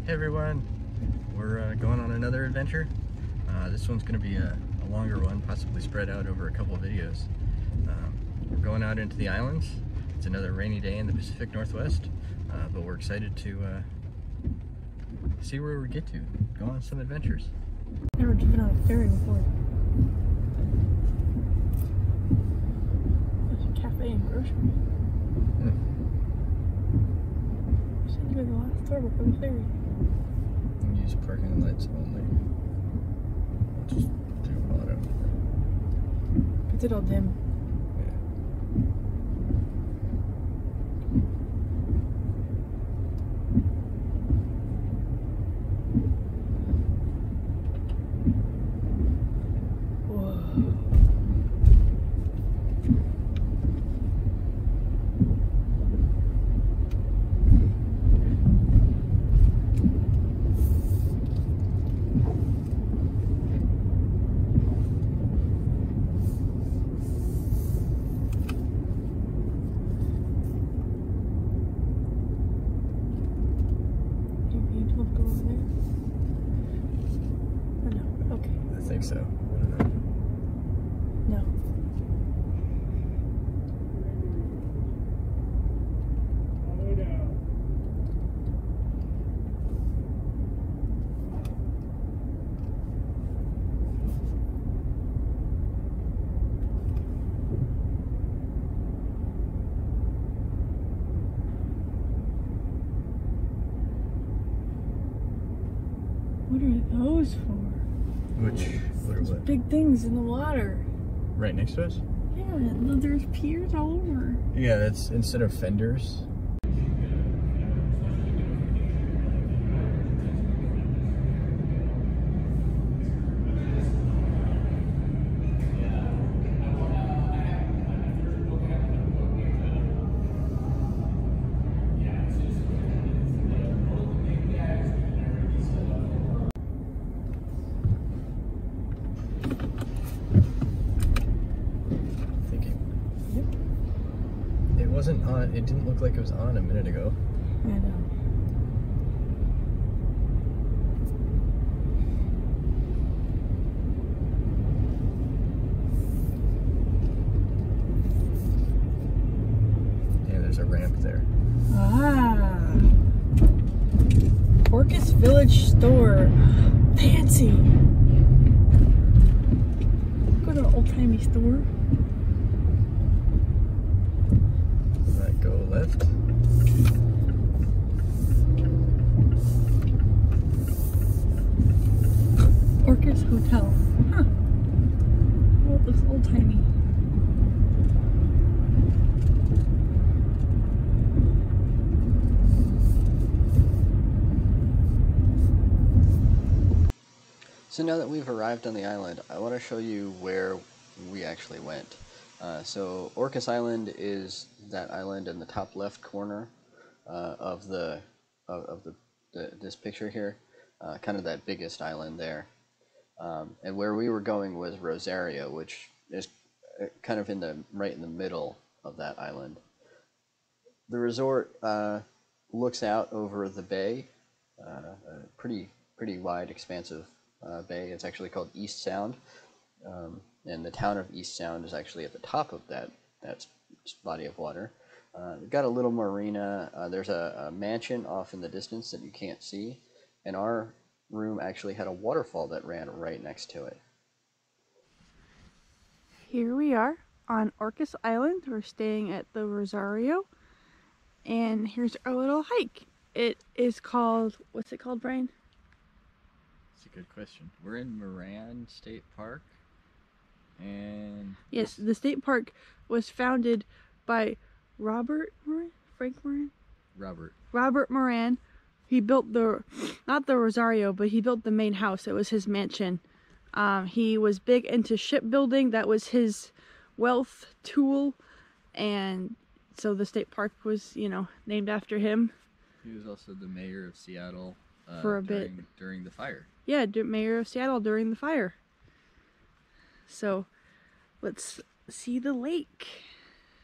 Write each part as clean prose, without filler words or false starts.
Hey everyone, we're going on another adventure. This one's going to be a longer one, possibly spread out over a couple of videos. We're going out into the islands. It's another rainy day in the Pacific Northwest, but we're excited to see where we get to. Go on some adventures. Never driven on a ferry before. There's a cafe and grocery. I should go to the last store before the ferry. Use parking lights only. We'll just do auto. It's all dim. I think so. I don't know. No. What are those for? What are what? Big things in the water. Right next to us? Yeah, there's piers all over. Yeah, that's instead of fenders. Wasn't on. It didn't look like it was on a minute ago. I know. Yeah, there's a ramp there. Ah. Orcas Village store. Fancy. Go to an old-timey store. Go left. Orcas Hotel. Huh. Oh, it looks old-timey. So now that we've arrived on the island, I want to show you where we actually went. So Orcas Island is that island in the top left corner of this picture here, kind of that biggest island there. And where we were going was Rosario, which is kind of right in the middle of that island. The resort looks out over the bay, a pretty wide, expansive bay. It's actually called East Sound. And the town of East Sound is actually at the top of that body of water. We've got a little marina. There's a mansion off in the distance that you can't see. And our room actually had a waterfall that ran right next to it. Here we are on Orcas Island. We're staying at the Rosario. And here's our little hike. It is called, what's it called, Brian? That's a good question. We're in Moran State Park. And yes, the state park was founded by Robert Moran? Frank Moran? Robert Moran. He built not the Rosario, but he built the main house. It was his mansion. He was big into shipbuilding. That was his wealth tool. And so the state park was, named after him. He was also the mayor of Seattle for a bit. During the fire. Yeah, mayor of Seattle during the fire. So let's see the lake.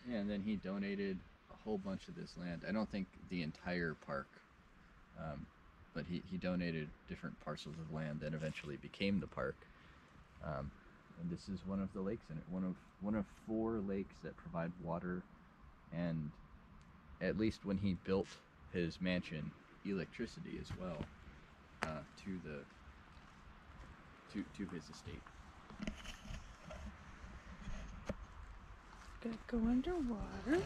Yeah, and then he donated a whole bunch of this land. I don't think the entire park, but he donated different parcels of land that eventually became the park. And this is one of the lakes in it, one of 4 lakes that provide water, and at least when he built his mansion, electricity as well, to his estate. Gotta go underwater.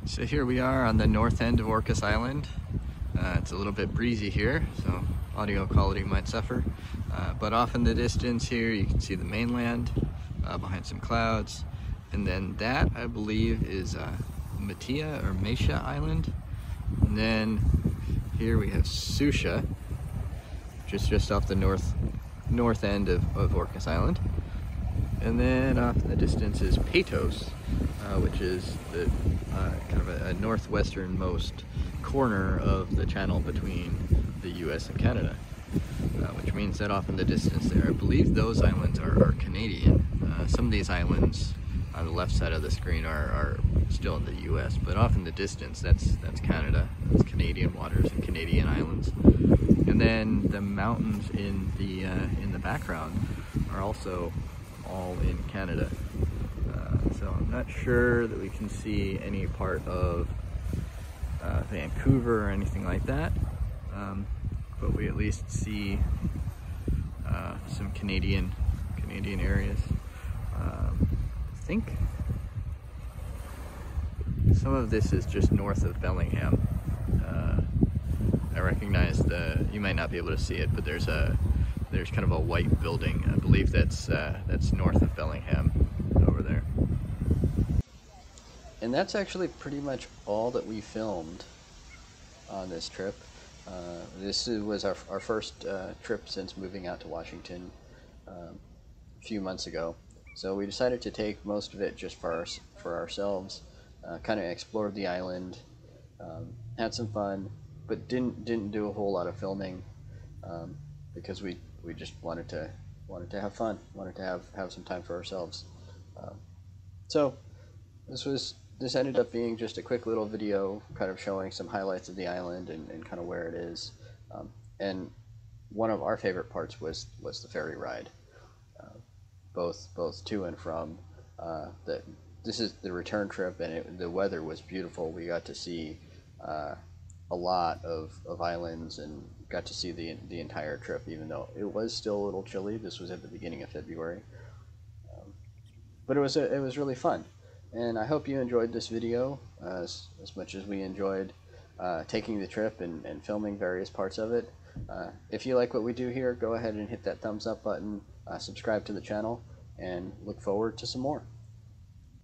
So here we are on the north end of Orcas Island. It's a little bit breezy here, so audio quality might suffer. But off in the distance here, you can see the mainland behind some clouds. And then that, I believe, is Matia or Mesha Island. And then here we have Susha, just off the north end of Orcas Island. And then off in the distance is Patos, which is the kind of a northwesternmost corner of the channel between the US and Canada, which means that off in the distance there, I believe those islands are Canadian. Some of these islands on the left side of the screen are still in the US, but off in the distance, that's Canada. That's Canadian waters and Canadian islands. And then the mountains in the background are also all in Canada. So I'm not sure that we can see any part of Vancouver or anything like that, but we at least see some Canadian areas. I think some of this is just north of Bellingham. I recognize you might not be able to see it, but there's kind of a white building. I believe that's north of Bellingham over there. And that's actually pretty much all that we filmed on this trip. This was our first trip since moving out to Washington a few months ago. So we decided to take most of it just for ourselves, kind of explored the island, had some fun, but didn't do a whole lot of filming because we just wanted to have fun, wanted to have some time for ourselves. So this ended up being just a quick little video kind of showing some highlights of the island and kind of where it is. And one of our favorite parts was the ferry ride, both to and from. This is the return trip, and the weather was beautiful. We got to see a lot of islands and got to see the entire trip, even though it was still a little chilly. This was at the beginning of February, but it was really fun. And I hope you enjoyed this video as much as we enjoyed taking the trip and filming various parts of it. If you like what we do here, go ahead and hit that thumbs up button, subscribe to the channel, and look forward to some more.